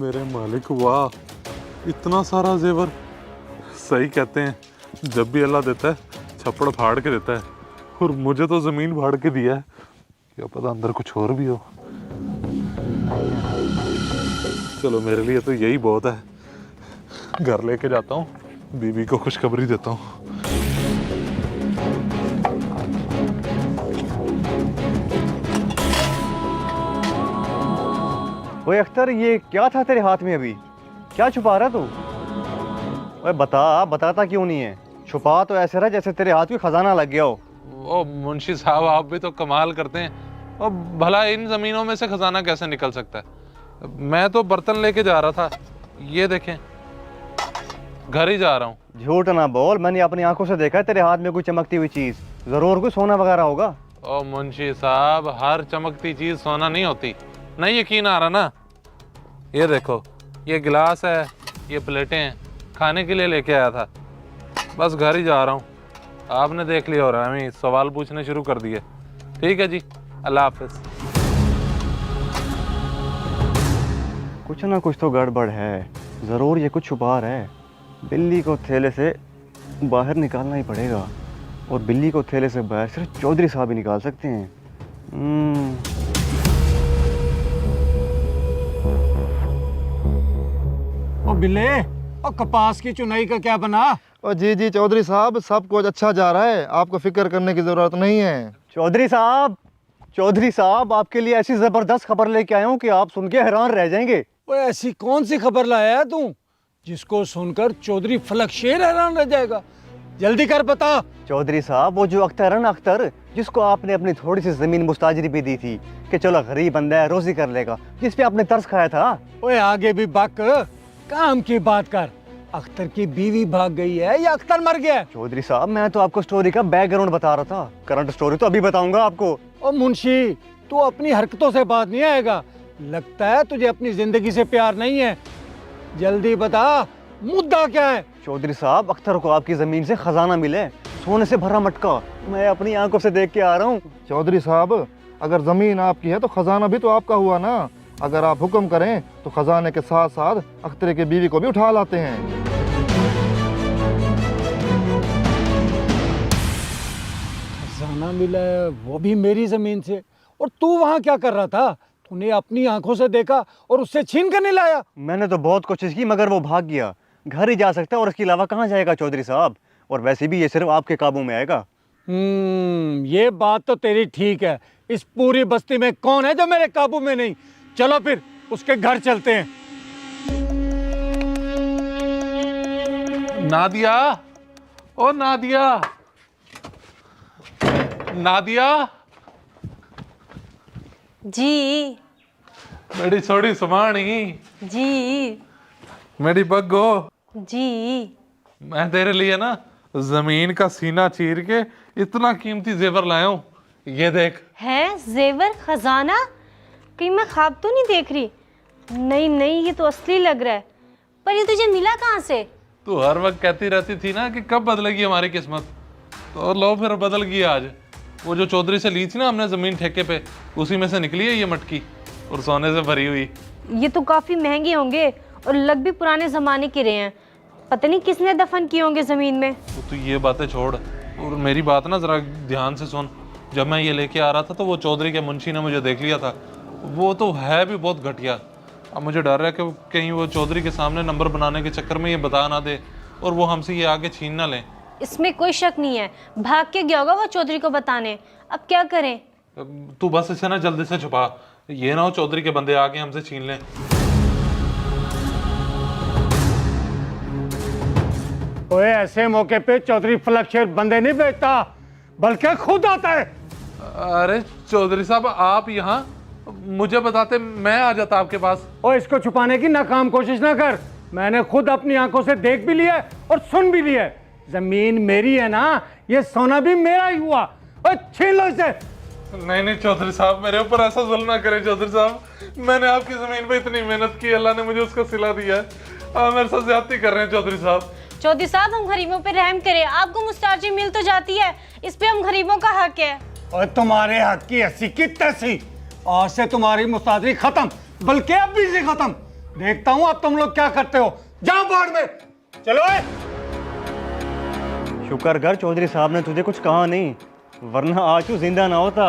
मेरे मालिक वाह, इतना सारा जेवर। सही कहते हैं, जब भी अल्लाह देता है छप्पड़ फाड़ के देता है, और मुझे तो ज़मीन फाड़ के दिया है। क्या पता अंदर कुछ और भी हो। चलो मेरे लिए तो यही बहुत है। घर लेके जाता हूँ, बीवी को खुशखबरी देता हूँ। ओए अख्तर, ये क्या था तेरे हाथ में अभी? क्या छुपा रहा तू? ओए बताता क्यों नहीं है? छुपा तो ऐसे रहा जैसे तेरे हाथ में खजाना लग गया हो। ओ मुंशी साहब, आप भी तो कमाल करते हैं। और भला इन जमीनों में से खजाना कैसे निकल सकता है? मैं तो बर्तन लेके जा रहा था, ये देखें, घर ही जा रहा हूँ। झूठ ना बोल, मैंने अपनी आंखों से देखा है तेरे हाथ में कोई चमकती हुई चीज। जरूर कोई सोना वगैरह होगा। ओ मुंशी साहब, हर चमकती चीज सोना नहीं होती। नहीं यकीन आ रहा ना? ये देखो, ये गिलास है, ये प्लेटें हैं, खाने के लिए लेके आया था। बस घर ही जा रहा हूँ। आपने देख लिया, और हमें सवाल पूछने शुरू कर दिए। ठीक है जी, अल्लाह हाफिज। कुछ ना कुछ तो गड़बड़ है, जरूर ये कुछ छुपा रहा है। बिल्ली को थैले से बाहर निकालना ही पड़ेगा, और बिल्ली को थैले से बाहर सिर्फ चौधरी साहब ही निकाल सकते हैं। ओ बिल्ले, और कपास की चुनाई का क्या बना? और जी चौधरी साहब, सब कुछ अच्छा जा रहा है, आपको फिक्र करने की जरूरत नहीं है। चौधरी साहब, आपके लिए ऐसी जबरदस्त खबर लेके आया हूँ कि आप सुन के हैरान रह जाएंगे। ओए ऐसी कौन सी खबर लाया है तू जिसको सुनकर चौधरी फलक शेर हैरान रह जाएगा? जल्दी कर बता। चौधरी साहब, वो जो अख्तर है ना, अख्तर, जिसको आपने अपनी थोड़ी सी जमीन मुस्ताजरी भी दी थी कि चलो गरीब बंदा है, रोजी कर लेगा, जिस पे आपने तरस खाया था। ओए आगे भी बक, काम की बात कर। अख्तर की बीवी भाग गई है या अख्तर मर गया है? चौधरी साहब, मैं तो आपको स्टोरी का बैकग्राउंड बता रहा था, करंट स्टोरी तो अभी बताऊंगा आपको। ओ मुंशी, तू अपनी हरकतों से बात नहीं आएगा। लगता है तुझे अपनी जिंदगी से प्यार नहीं है। जल्दी बता, मुद्दा क्या है? चौधरी साहब, अख्तर को आपकी जमीन से खजाना मिले, सोने से भरा मटका। मैं अपनी आंखों से देख के आ रहा हूँ। चौधरी साहब, अगर जमीन आपकी है तो खजाना भी तो आपका हुआ ना। अगर आप हुक्म करें तो खजाने के साथ साथ अख्तर की बीवी को भी उठा लाते हैं। खजाना मिला है, वो भी मेरी जमीन से। और तू वहां क्या कर रहा था? तूने अपनी आंखों से देखा और उससे छीन कर नहीं लाया? मैंने तो बहुत कोशिश की, मगर वो भाग गया। घर ही जा सकता है, और इसके अलावा कहाँ जाएगा चौधरी साहब? और वैसे भी ये सिर्फ आपके काबू में आएगा। ये बात तो तेरी ठीक है। इस पूरी बस्ती में कौन है जो मेरे काबू में नहीं? चलो फिर उसके घर चलते हैं। नादिया, ओ नादिया, नादिया जी मेरी छोड़ी सुमानी, जी मेरी बग्गो, जी। मैं तेरे लिए ना जमीन का सीना चीर के इतना कीमती जेवर लाया हूँ। ये देख। है जेवर खजाना? कहीं मैं ख्वाब तो नहीं देख रही? नहीं नहीं, ये तो असली लग रहा है। पर ये तुझे मिला कहाँ से? तू हर वक्त कहती रहती थी ना कि कब बदलेगी हमारी किस्मत, तो लो फिर बदल गई आज। वो जो चौधरी से ली थी ना हमने जमीन ठेके पे, उसी में से निकली है ये मटकी, और सोने से भरी हुई। ये तो काफी महंगे होंगे, और लग भी पुराने जमाने के रहे हैं। पता नहीं किसने दफन किए होंगे जमीन में। तो तू ये बातें छोड़, और मेरी बात ना जरा ध्यान से सुन। जब मैं ये लेके आ रहा था तो वो चौधरी के मुंशी ने मुझे देख लिया था। वो तो है भी बहुत घटिया। अब मुझे डर है कि कहीं वो चौधरी के सामने नंबर बनाने के चक्कर में ये बता ना दे, और वो हमसे ये आगे छीन ना लें। इसमें कोई शक नहीं है, भाग के गया होगा वो चौधरी को बताने। अब क्या करें? तू बस इसे ना जल्दी से छुपा, ये ना हो चौधरी के बंदे आके हमसे छीन लें। ओए ऐसे मौके पे चौधरी फलक शेर बंदे नहीं बेचता, बल्कि खुद आता है। अरे चौधरी साहब, आप यहाँ, मुझे बताते मैं आ जाता आपके पास। और इसको छुपाने की नाकाम कोशिश ना कर। मैंने खुद अपनी आंखों से देख भी लिया है और सुन भी लिया है। जमीन मेरी है ना, ये सोना भी मेरा ही हुआ। और छीन लो इसे। नहीं नहीं चौधरी साहब, मेरे ऊपर ऐसा जुल्म ना करें चौधरी साहब। मैंने आपकी जमीन पे इतनी मेहनत की, अल्लाह ने मुझे उसका सिला दिया है। आप मेरे साथ ज्यादती कर रहे हैं चौधरी साहब। चौधरी साहब, हम गरीबों पे रहम करें। आपको मुस्ताजी मिल तो जाती है, इस पे हम गरीबों का हक है। और तुम्हारे हक की हंसी की तैसी। आज से तुम्हारी मुस्तादरी खत्म, बल्कि अभी से खत्म। देखता हूं अब तुम लोग क्या करते हो। जाओ बाढ़ में, चलो। शुक्र कर चौधरी साहब ने तुझे कुछ कहा नहीं, वरना आज तू जिंदा ना होता।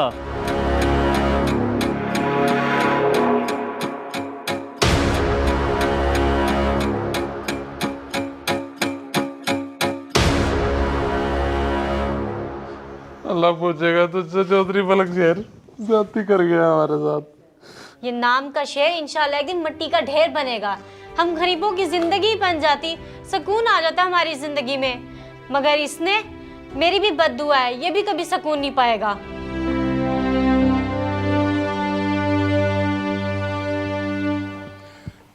अल्लाह पूछेगा तुझसे चौधरी पलक शेर ज्यादती कर गया हमारे साथ। ये नाम का शेर इंशाल्लाह एक दिन मिट्टी का ढेर बनेगा। हम गरीबों की जिंदगी बन जाती, सुकून आ जाता हमारी जिंदगी में, मगर इसने, मेरी भी बद्दुआ है, ये भी कभी सुकून नहीं पाएगा।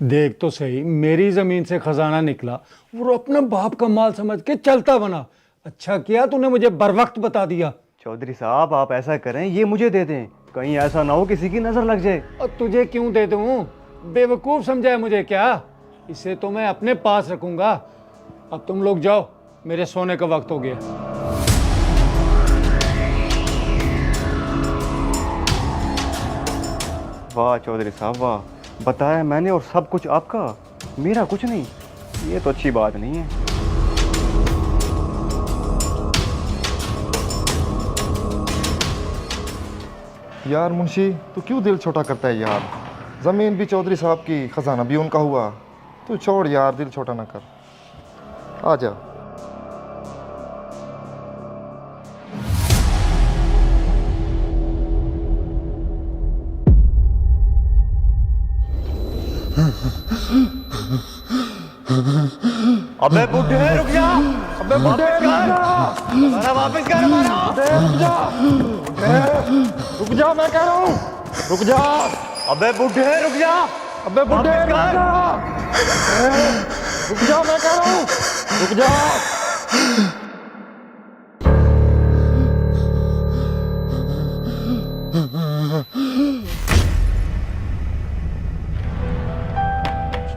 देख तो सही, मेरी जमीन से खजाना निकला और अपना बाप का माल समझ के चलता बना। अच्छा किया तूने मुझे बरवक्त बता दिया। चौधरी साहब आप ऐसा करें, ये मुझे दे दें, कहीं ऐसा ना हो किसी की नजर लग जाए। और तुझे क्यों दे दूं? बेवकूफ समझा है मुझे क्या? इसे तो मैं अपने पास रखूंगा। अब तुम लोग जाओ, मेरे सोने का वक्त हो गया। वाह चौधरी साहब वाह, बताया मैंने और सब कुछ आपका, मेरा कुछ नहीं। ये तो अच्छी बात नहीं है। यार मुंशी, तू क्यों दिल छोटा करता है यार? ज़मीन भी चौधरी साहब की, खजाना भी उनका हुआ। तू छोड़ यार, दिल छोटा ना कर। आ जा। अबे बुड्ढे रुक जा, अबे बुड्ढे वापस कर हमारा। रुक जा, मैं कह रहा हूँ, रुक जा। अबे बुड्ढे रुक जा, अबे बुड्ढे रुक जा, रुक जा, मैं कह रहा हूँ, रुक जा।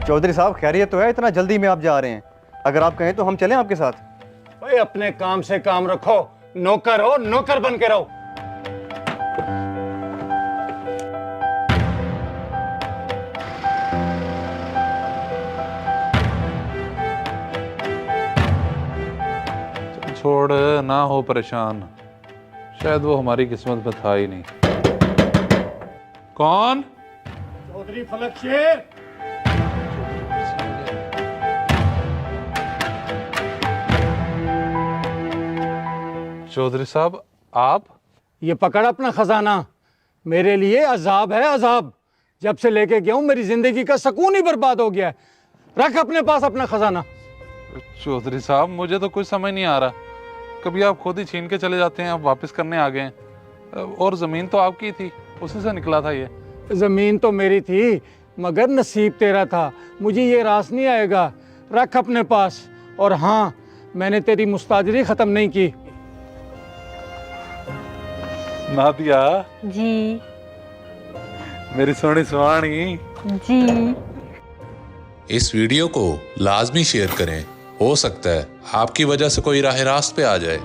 चौधरी साहब खैरियत तो है? इतना जल्दी में आप जा रहे हैं? अगर आप कहें तो हम चलें आपके साथ। भाई अपने काम से काम रखो, नौकर हो, नौकर बन के रहो। छोड़, ना हो परेशान, शायद वो हमारी किस्मत में था ही नहीं। कौन? चौधरी फलक शेर। चौधरी साहब आप? ये पकड़ अपना खजाना, मेरे लिए अजाब है अजाब। जब से लेके गया हूं मेरी जिंदगी का सुकून ही बर्बाद हो गया है। रख अपने पास अपना खजाना। चौधरी साहब मुझे तो कुछ समझ नहीं आ रहा, कभी आप खुद ही छीन के चले जाते हैं, आप वापस करने आ गए हैं। और ज़मीन तो आपकी थी, उसी से निकला था ये। ज़मीन तो मेरी थी, मगर नसीब तेरा था, मुझे ये रास नहीं आएगा। रख अपने पास। और हाँ, मैंने तेरी मुस्ताजरी ख़त्म नहीं की। नादिया जी मेरी सोनी सुहानी जी। इस वीडियो को लाजमी शेयर करें, हो सकता है आपकी वजह से कोई राह रास्त पे आ जाए।